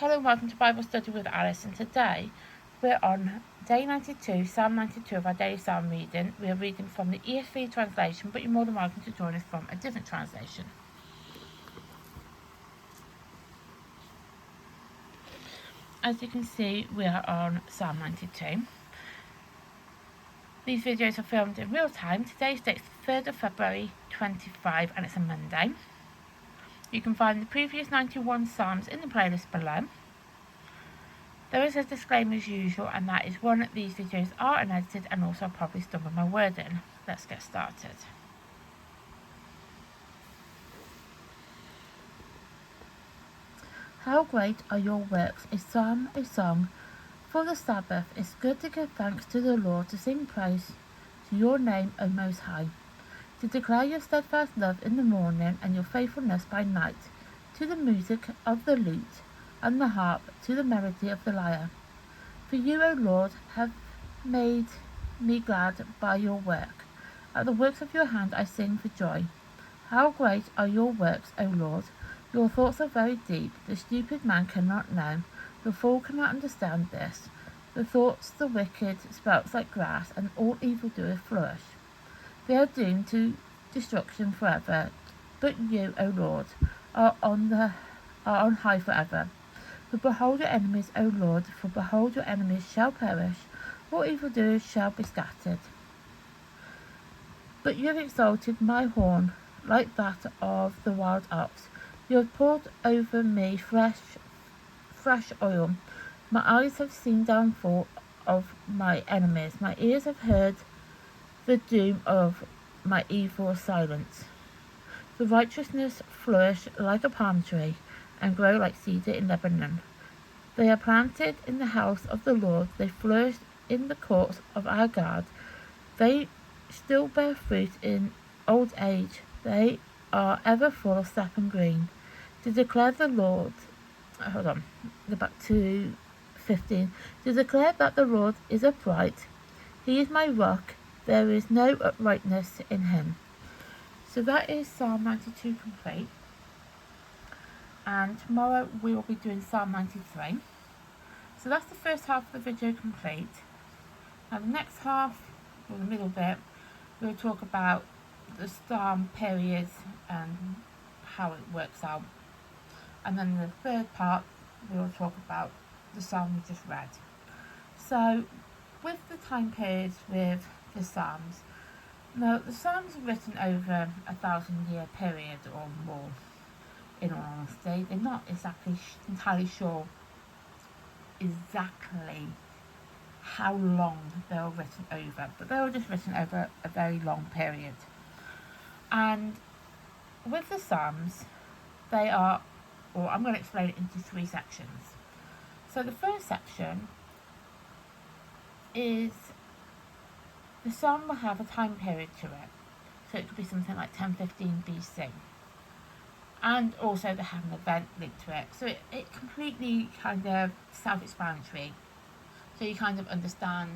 Hello and welcome to Bible Study with Alice, and today we're on day 92, Psalm 92 of our daily psalm reading. We are reading from the ESV translation, but you're more than welcome to join us from a different translation. As you can see, we are on Psalm 92. These videos are filmed in real time. Today's date is the 3rd of February 25 and it's a Monday. You can find the previous 91 psalms in the playlist below. There is a disclaimer as usual, and that is one, these videos are unedited and also I'll probably stumble my wording. Let's get started. How great are your works, a psalm, a song. For the Sabbath, it's good to give thanks to the Lord, to sing praise to your name, O Most High, to declare your steadfast love in the morning and your faithfulness by night, to the music of the lute and the harp, to the melody of the lyre. For you, O Lord, have made me glad by your work. At the works of your hand I sing for joy. How great are your works, O Lord! Your thoughts are very deep. The stupid man cannot know. The fool cannot understand this. The thoughts the wicked sprouts like grass, and all evildoers flourish. They are doomed to destruction forever. But you, O Lord, are on high forever. For behold your enemies, O Lord, for behold your enemies shall perish, all evildoers shall be scattered. But you have exalted my horn like that of the wild ox. You have poured over me fresh oil. My eyes have seen downfall of my enemies. My ears have heard the doom of my evil silence. The righteousness flourish like a palm tree and grow like cedar in Lebanon. They are planted in the house of the Lord. They flourish in the courts of our God. They still bear fruit in old age. They are ever full of sap and green. To declare the Lord, go back to 15. To declare that the Lord is upright. He is my rock. There is no uprightness in him. So that is Psalm 92 complete. And tomorrow we will be doing Psalm 93. So that's the first half of the video complete. Now the next half, or the middle bit, we'll talk about the psalm periods and how it works out. And then the third part, we'll talk about the psalm we just read. So with the time periods with the psalms, now the psalms are written over 1,000-year period or more, in all honesty. They're not exactly entirely sure exactly how long they were written over, but they were just written over a very long period. And with the psalms, they are, or I'm going to explain it into three sections. So the first section is the psalm will have a time period to it, so it could be something like 1015 BC, and also they have an event linked to it, so it completely kind of self-explanatory, so you kind of understand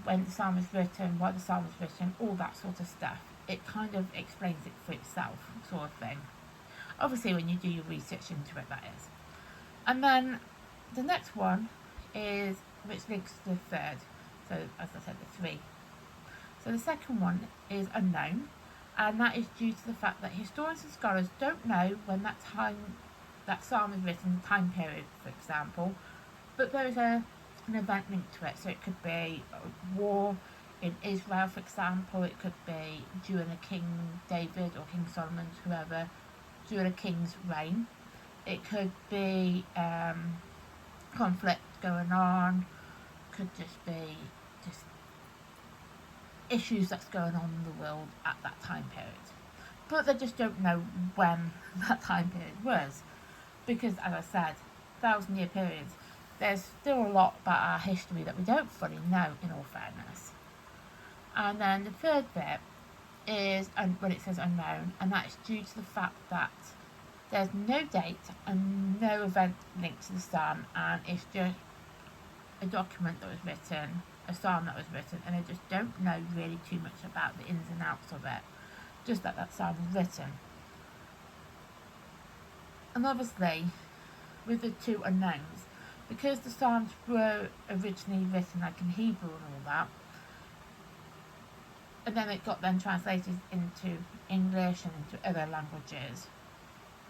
when the psalm is written, why the psalm is written, all that sort of stuff. It kind of explains it for itself, sort of thing. Obviously when you do your research into it, that is. And then the next one is, which links to the third, so as I said, the three. So the second one is unknown, and that is due to the fact that historians and scholars don't know when that psalm is written, the time period, for example, but there is an event linked to it. So it could be a war in Israel, for example. It could be during a King David or King Solomon, whoever, during a king's reign. It could be conflict going on. Could just be issues that's going on in the world at that time period. But they just don't know when that time period was, because, as I said, 1,000-year periods, there's still a lot about our history that we don't fully know, in all fairness. And then the third bit is when it says unknown, and that is due to the fact that there's no date and no event linked to the psalm, and it's just a document that was written, a psalm that was written, and they just don't know really too much about the ins and outs of it, just that psalm was written. And obviously with the two unknowns, because the Psalms were originally written like in Hebrew and all that, and then it got then translated into English and into other languages.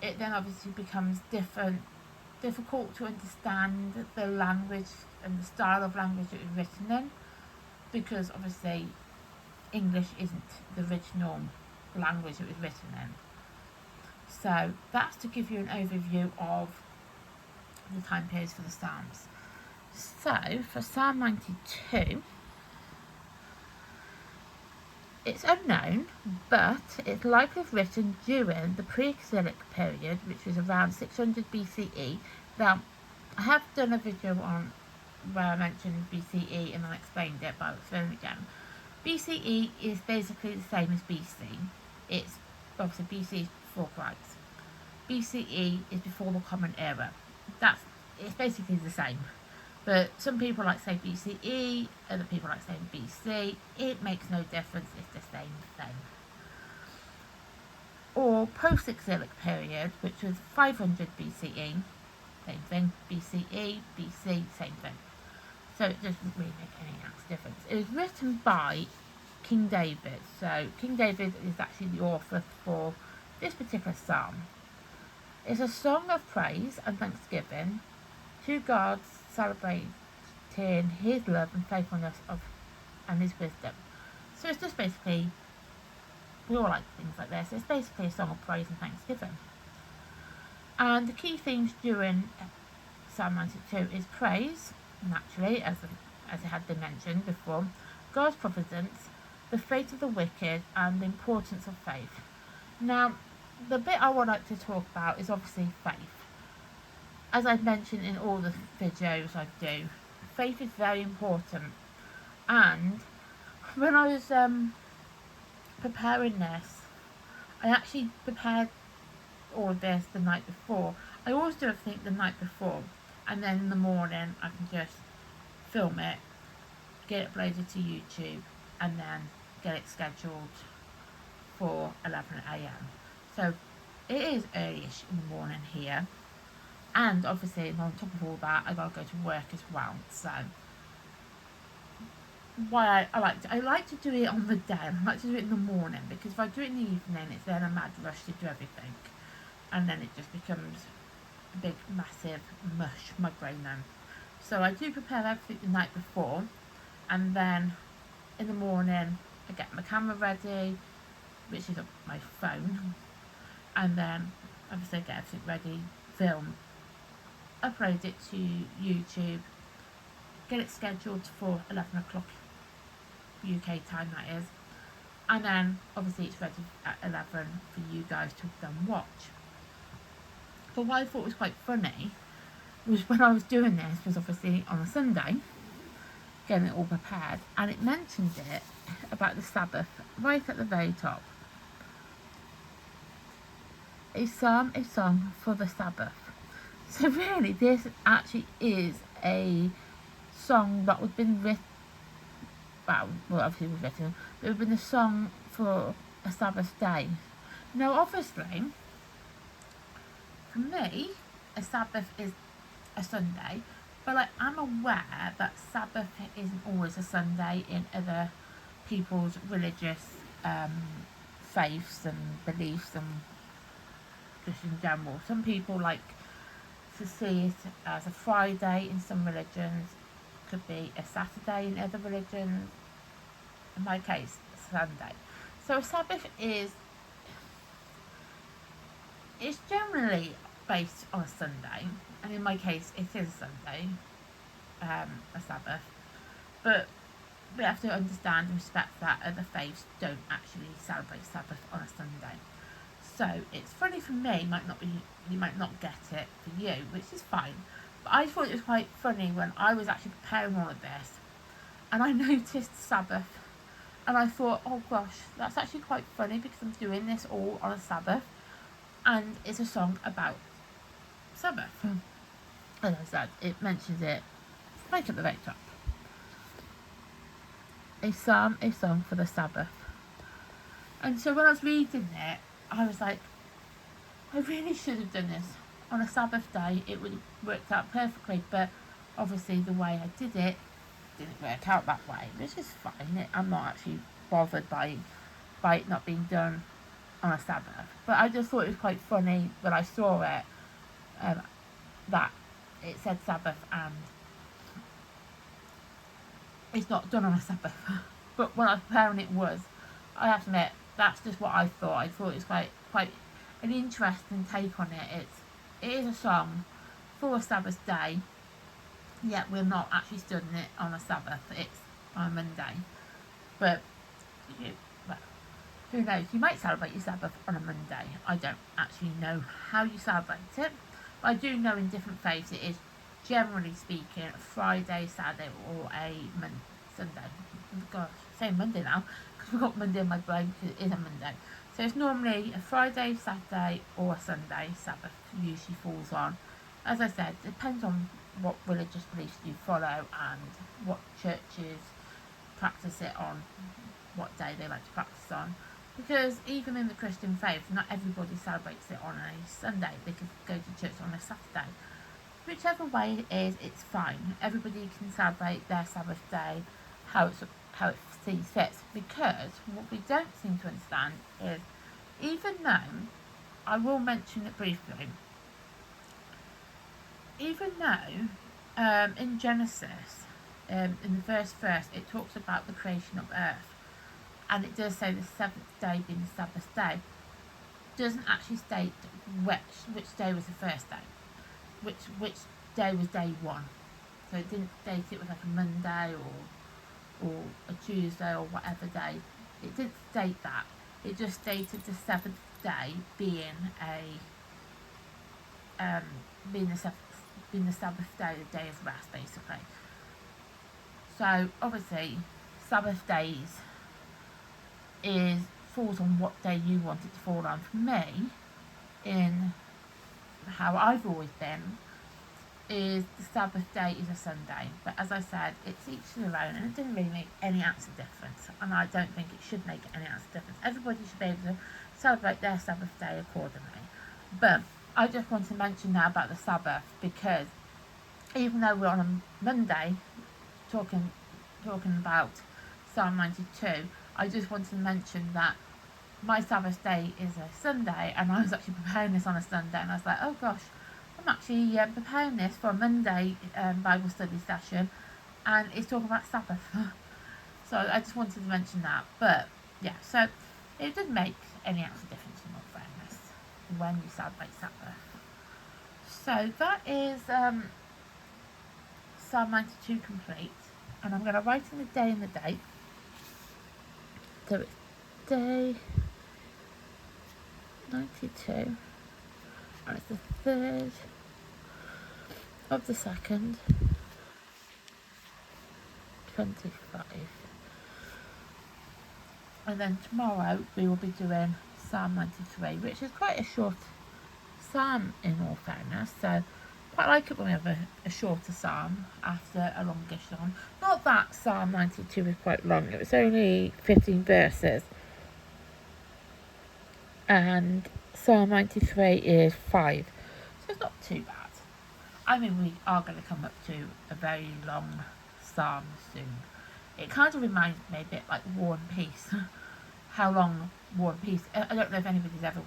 It then obviously becomes difficult to understand the language and the style of language it was written in, because obviously English isn't the original language it was written in. So that's to give you an overview of the time periods for the Psalms. So for Psalm 92, it's unknown, but it's likely written during the pre-exilic period, which was around 600 BCE. Now, I have done a video on where I mentioned BCE and I explained it, but I'll explain it again. BCE is basically the same as BC. It's obviously BC is before Christ. BCE is before the Common Era. It's basically the same. But some people like to say BCE, other people like saying BC. It makes no difference, it's the same thing. Or post-exilic period, which was 500 BCE, same thing. BCE, BC, same thing. So it doesn't really make any difference. It was written by King David. So King David is actually the author for this particular psalm. It's a song of praise and thanksgiving to God, celebrating his love and faithfulness and his wisdom. So it's just basically, we all like things like this, it's basically a song of praise and thanksgiving. And the key themes during Psalm 92 is praise, naturally, as it had been mentioned before, God's providence, the fate of the wicked, and the importance of faith. Now, the bit I would like to talk about is obviously faith. As I've mentioned in all the videos I do, faith is very important. And when I was preparing this, I actually prepared all of this the night before. I always do everything the night before, and then in the morning I can just film it, get it uploaded to YouTube, and then get it scheduled for 11 AM. So it is early-ish in the morning here, and obviously on top of all that I gotta go to work as well. So why I like to do it on the day. I like to do it in the morning, because if I do it in the evening, it's then a mad rush to do everything, and then it just becomes a big massive mush, my brain then. So I do prepare everything the night before, and then in the morning I get my camera ready, which is on my phone, and then obviously I get everything ready, film, upload it to YouTube, get it scheduled for 11 o'clock UK time, that is, and then obviously it's ready at 11 for you guys to then watch. But what I thought was quite funny was when I was doing this was obviously on a Sunday, getting it all prepared, and it mentioned it about the Sabbath right at the very top. A psalm for the Sabbath. So really this actually is a song that would have been written, well obviously it was written, but it would have been a song for a Sabbath day. Now obviously, for me, a Sabbath is a Sunday, but like, I'm aware that Sabbath isn't always a Sunday in other people's religious faiths and beliefs, and just in general. Some people like to see it as a Friday in some religions, could be a Saturday in other religions, in my case, Sunday. So a Sabbath is generally based on a Sunday, and in my case it is a Sunday, a Sabbath, but we have to understand and respect that other faiths don't actually celebrate Sabbath on a Sunday. So it's funny for me, you might not get it for you, which is fine, but I thought it was quite funny when I was actually preparing all of this, and I noticed Sabbath, and I thought, oh gosh, that's actually quite funny, because I'm doing this all on a Sabbath, and it's a song about Sabbath. As I said, it mentions it right at the very top. A psalm, a song for the Sabbath. And so when I was reading it, I was like, I really should have done this on a Sabbath day, it would have worked out perfectly, but obviously the way I did it didn't work out that way, which is fine. I'm not actually bothered by it not being done on a Sabbath. But I just thought it was quite funny when I saw it, that it said Sabbath and it's not done on a Sabbath. But when I was preparing it was, I have to admit, that's just what I thought. I thought it was quite an interesting take on it. It is a song for a Sabbath day, yet we're not actually studying it on a Sabbath. It's on a Monday. But well, who knows? You might celebrate your Sabbath on a Monday. I don't actually know how you celebrate it, but I do know in different faiths it is, generally speaking, a Friday, Saturday, or a Sunday. Gosh, say Monday now, because I've got Monday in my brain because it is a Monday. So it's normally a Friday, Saturday, or a Sunday. Sabbath usually falls on. As I said, it depends on what religious beliefs you follow and what churches practice it on, what day they like to practice on. Because even in the Christian faith, not everybody celebrates it on a Sunday. They could go to church on a Saturday. Whichever way it is, it's fine. Everybody can celebrate their Sabbath day how it sees fit. Because what we don't seem to understand is, even though, I will mention it briefly, even though in Genesis, in the first verse, it talks about the creation of earth, and it does say the seventh day being the Sabbath day, doesn't actually state which day was the first day, which day was day one. So it didn't state it was like a Monday or a Tuesday or whatever day. It didn't state that. It just stated the seventh day being being the Sabbath day, the day of rest, basically. So obviously, Sabbath days falls on what day you want it to fall on. For me, in how I've always been, is the Sabbath day is a Sunday. But as I said, it's each to their own, and it doesn't really make any ounce of difference. And I don't think it should make any ounce of difference. Everybody should be able to celebrate their Sabbath day accordingly. But I just want to mention now about the Sabbath, because even though we're on a Monday talking about Psalm 92, I just want to mention that my Sabbath day is a Sunday, and I was actually preparing this on a Sunday, and I was like, oh gosh, I'm actually preparing this for a Monday Bible study session, and it's talking about Sabbath. So I just wanted to mention that. But yeah, so it doesn't make any actual difference in all fairness when you celebrate Sabbath. So that is Psalm 92 complete, and I'm going to write in the day and the date. So it's day 92, and it's the 3rd of the 2nd, 25. And then tomorrow we will be doing Psalm 93, which is quite a short psalm in all fairness. So quite like it when we have a shorter psalm after a longish one. Not that Psalm 92 is quite long, it was only 15 verses. And Psalm 93 is 5. So it's not too bad. I mean, we are going to come up to a very long psalm soon. It kind of reminds me a bit like War and Peace. How long War and Peace... I don't know if anybody's ever...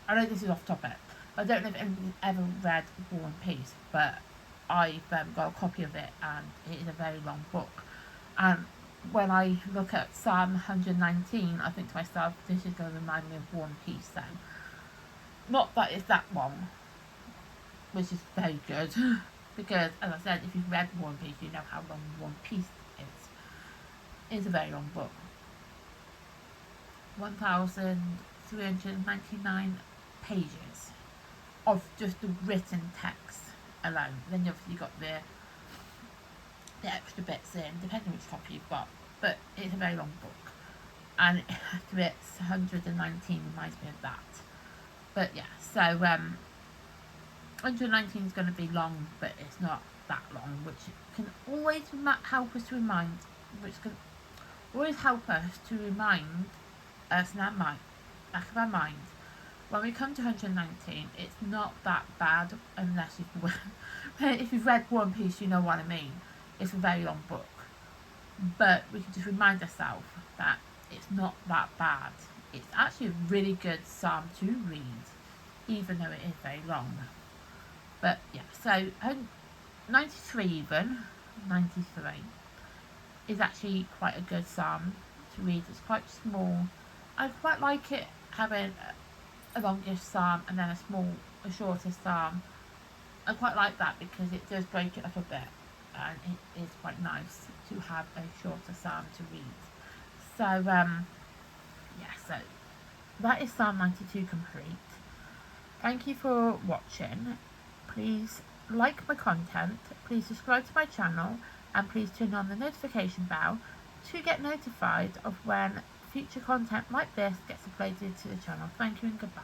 I know this is off topic. I don't know if anybody's ever read War and Peace, but I've got a copy of it, and it is a very long book. And when I look at Psalm 119, I think to myself, this is going to remind me of War and Peace then. Not that it's that long, which is very good, because, as I said, if you've read War and Peace, you know how long War and Peace is. It's a very long book. 1,399 pages of just the written text alone. Then you've obviously got the extra bits in, depending on which copy you've got. But it's a very long book, and it's 119 reminds me of that. But yeah, so 119 is going to be long, but it's not that long, which can always help us to remind, us in our mind, us in our mind, back of our mind, when we come to 119, it's not that bad unless if you've read War and Peace, you know what I mean. It's a very long book. But we can just remind ourselves that it's not that bad. It's actually a really good psalm to read, even though it is very long. But yeah, so 93 even, 93, is actually quite a good psalm to read. It's quite small. I quite like it having a longish psalm and then a shorter psalm. I quite like that because it does break it up a bit, and it is quite nice to have a shorter psalm to read. So yeah, so that is Psalm 92 complete. Thank you for watching. Please like my content, please subscribe to my channel, and please turn on the notification bell to get notified of when future content like this gets uploaded to the channel. Thank you and goodbye.